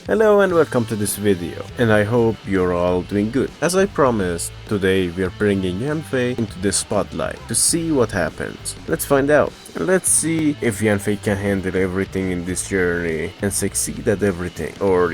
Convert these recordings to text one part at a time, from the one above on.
Hello and welcome to this video, and I hope you're all doing good. As I promised, today we are bringing Yanfei into the spotlight to see what happens. Let's find out. Let's see if Yanfei can handle everything in this journey and succeed at everything, or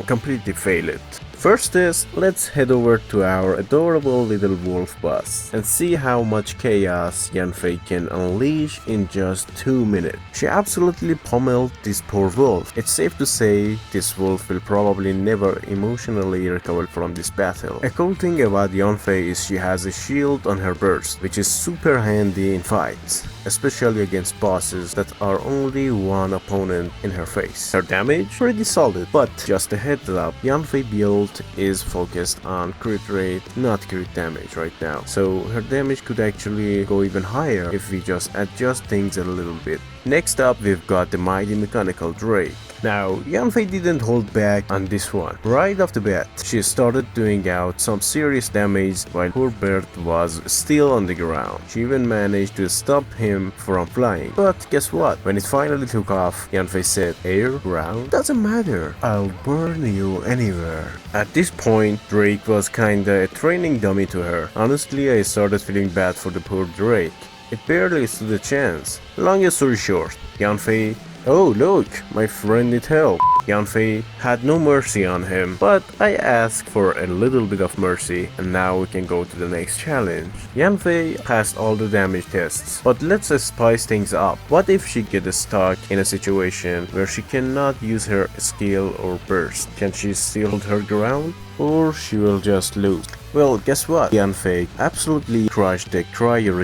completely fail it. First is, let's head over to our adorable little wolf boss and see how much chaos Yanfei can unleash in just 2 minutes. She absolutely pummeled this poor wolf. It's safe to say this wolf will probably never emotionally recover from this battle. A cool thing about Yanfei is she has a shield on her burst, which is super handy in fights, especially against bosses that are only one opponent in her face. Her damage? Pretty solid, but just a heads up, Yanfei build is focused on crit rate, not crit damage right now. So her damage could actually go even higher if we just adjust things a little bit. Next up, we've got the mighty mechanical Drake. Now, Yanfei didn't hold back on this one. Right off the bat, she started doing out some serious damage while her bird was still on the ground. She even managed to stop him from flying. But guess what? When it finally took off, Yanfei said, "Air, ground, doesn't matter. I'll burn you anywhere." At this point, Drake was kinda a training dummy to her. Honestly, I started feeling bad for the poor Drake. It barely stood a chance. Long story short, Yanfei, "Oh look, my friend needs help." Yanfei had no mercy on him, but I asked for a little bit of mercy, and now we can go to the next challenge. Yanfei passed all the damage tests, but let's spice things up. What if she gets stuck in a situation where she cannot use her skill or burst? Can she still hold her ground? Or she will just lose? Well, guess what? Yanfei absolutely crushed the Cryo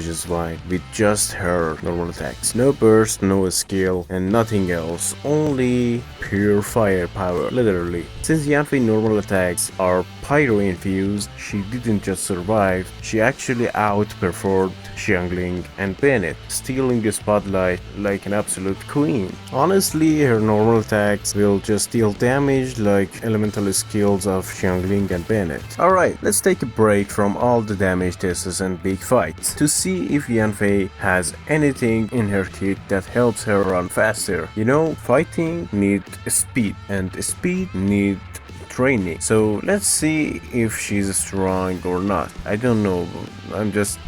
with just her normal attacks. No burst, no skill, and nothing else. Only pure firepower, literally. Since Yanfei normal attacks are pyro-infused, she didn't just survive, she actually outperformed Xiangling and Bennett, stealing the spotlight like an absolute queen. Honestly, her normal attacks will just deal damage like elemental skills of Xiangling and Bennett. Alright, let's take a break from all the damage tests and big fights to see if Yanfei has anything in her kit that helps her run faster. Fighting needs speed, and speed needs training. So let's see if she's strong or not. I don't know, I'm just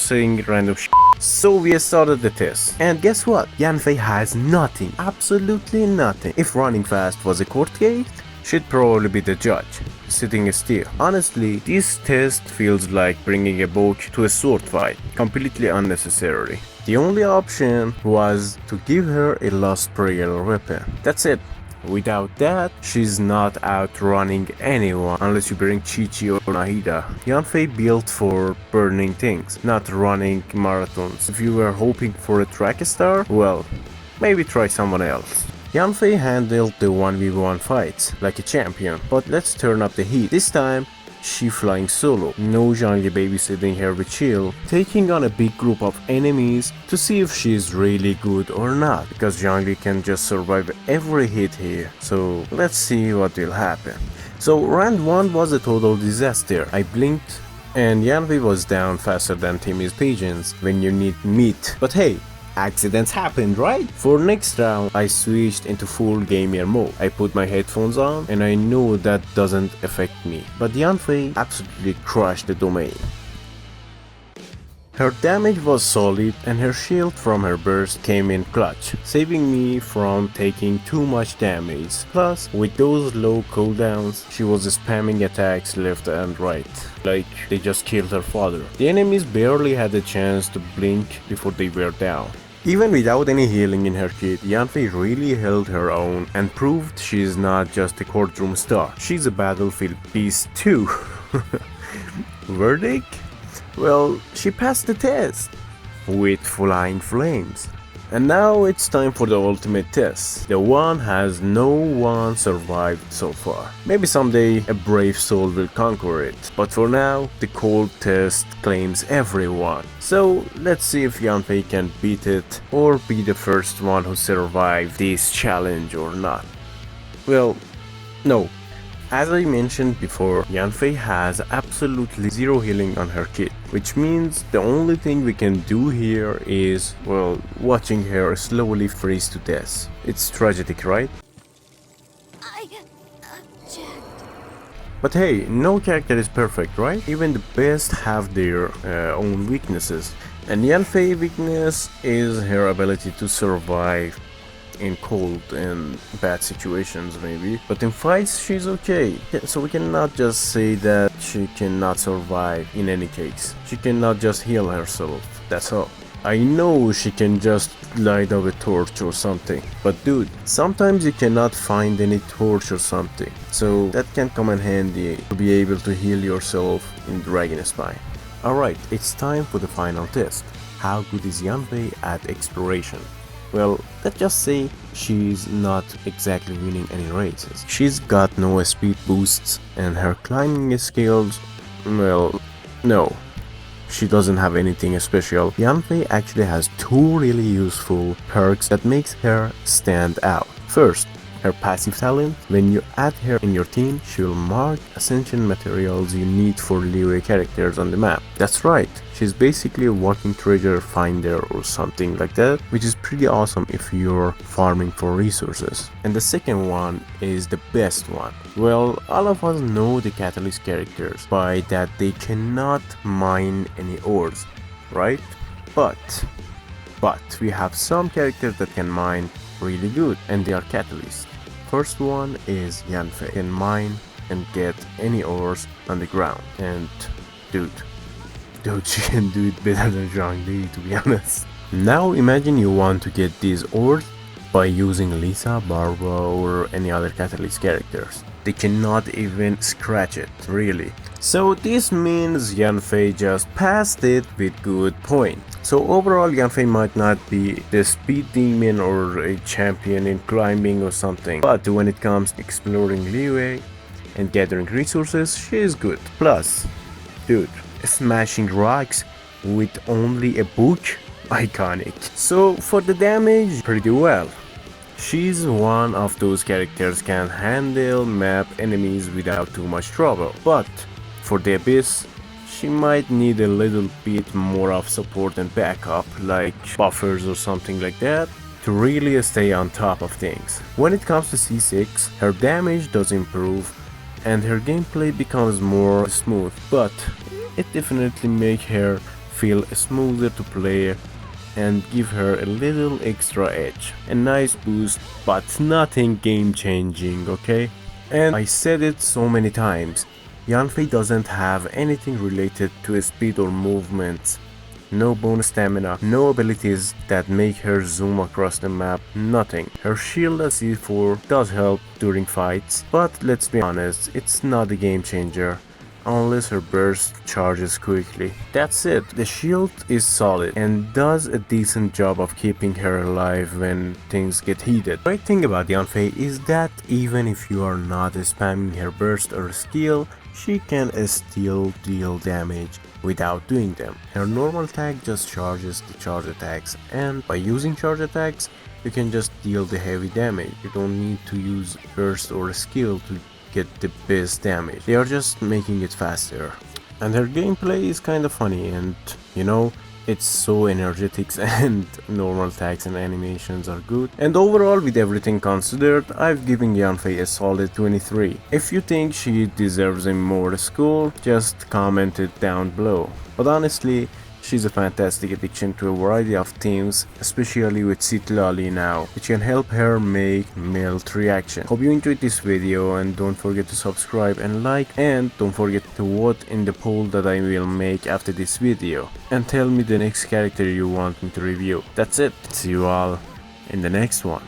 saying random shit. So we started the test, and guess what? Yanfei has nothing, absolutely nothing. If running fast was a court case, she'd probably be the judge, sitting still. Honestly, this test feels like bringing a book to a sword fight, completely unnecessary. The only option was to give her a lost prayer weapon. That's it. Without that, she's not outrunning anyone unless you bring Chi-Chi or Nahida. Yanfei built for burning things, not running marathons. If you were hoping for a track star, well, maybe try someone else. Yanfei handled the 1v1 fights like a champion, but let's turn up the heat. This time, she flying solo, no Zhangli babysitting her with chill, taking on a big group of enemies to see if she's really good or not, because Zhangli can just survive every hit here, so let's see what will happen. So round 1 was a total disaster. I blinked and Yanfei was down faster than Timmy's pigeons when you need meat, but hey, accidents happened, right? For next round, I switched into full gamer mode. I put my headphones on and I know that doesn't affect me. But Yanfei absolutely crushed the domain. Her damage was solid and her shield from her burst came in clutch, saving me from taking too much damage. Plus, with those low cooldowns, she was spamming attacks left and right, like they just killed her father. The enemies barely had a chance to blink before they were down. Even without any healing in her kit, Yanfei really held her own and proved she's not just a courtroom star, she's a battlefield beast too. Verdict? Well, she passed the test with flying flames. And now it's time for the ultimate test, the one has no one survived so far. Maybe someday a brave soul will conquer it, but for now the cold test claims everyone. So let's see if Yanfei can beat it or be the first one who survived this challenge or not. Well, no. As I mentioned before, Yanfei has absolutely zero healing on her kit, which means the only thing we can do here is, well, watching her slowly freeze to death. It's tragic, right? I I object. But hey, no character is perfect, right? Even the best have their own weaknesses. And Yanfei's weakness is her ability to survive in cold and bad situations maybe, but in fights she's okay. So we cannot just say that she cannot survive in any case. She cannot just heal herself, that's all. I know she can just light up a torch or something, but dude, sometimes you cannot find any torch or something, so that can come in handy to be able to heal yourself in Dragon Spine. Alright, it's time for the final test. How good is Yanfei at exploration? Well, let's just say she's not exactly winning any races. She's got no speed boosts and her climbing skills, well, no. She doesn't have anything special. Yanfei actually has two really useful perks that makes her stand out. First, her passive talent. When you add her in your team, she will mark essential materials you need for Liyue characters on the map. That's right, she's basically a walking treasure finder or something like that, which is pretty awesome if you're farming for resources. And the second one is the best one. Well, all of us know the Catalyst characters by that they cannot mine any ores, right? But we have some characters that can mine really good, and they are Catalysts. First one is Yanfei, can mine and get any ores on the ground, and dude, she can do it better than Zhangli, to be honest. Now imagine you want to get these ores by using Lisa, Barba or any other Catalyst characters. They cannot even scratch it, really. So this means Yanfei just passed it with good points. So overall Yanfei might not be the speed demon or a champion in climbing or something, but when it comes to exploring Liyue and gathering resources, she is good. Plus, dude, smashing rocks with only a book? Iconic. So for the damage, pretty well. She's one of those characters can handle map enemies without too much trouble, but for the Abyss, she might need a little bit more of support and backup, like buffers or something like that, to really stay on top of things. When it comes to C6, her damage does improve and her gameplay becomes more smooth, but it definitely makes her feel smoother to play and give her a little extra edge. A nice boost, but nothing game changing, okay? And I said it so many times, Yanfei doesn't have anything related to speed or movements. No bonus stamina, no abilities that make her zoom across the map, nothing. Her shield as C4 does help during fights, but let's be honest, it's not a game changer unless her burst charges quickly. That's it. The shield is solid and does a decent job of keeping her alive when things get heated. The great thing about Yanfei is that even if you are not spamming her burst or skill, she can still deal damage without doing them. Her normal attack just charges the charge attacks, and by using charge attacks you can just deal the heavy damage. You don't need to use burst or skill to get the best damage. They are just making it faster. And her gameplay is kind of funny, and you know, it's so energetic and normal attacks and animations are good. And overall, with everything considered, I've given Yanfei a solid 23. If you think she deserves a more score, just comment it down below. But honestly, she's a fantastic addition to a variety of teams, especially with Citlali now, which can help her make melt reaction. Hope you enjoyed this video, and don't forget to subscribe and like, and don't forget to vote in the poll that I will make after this video, and tell me the next character you want me to review. That's it. See you all in the next one.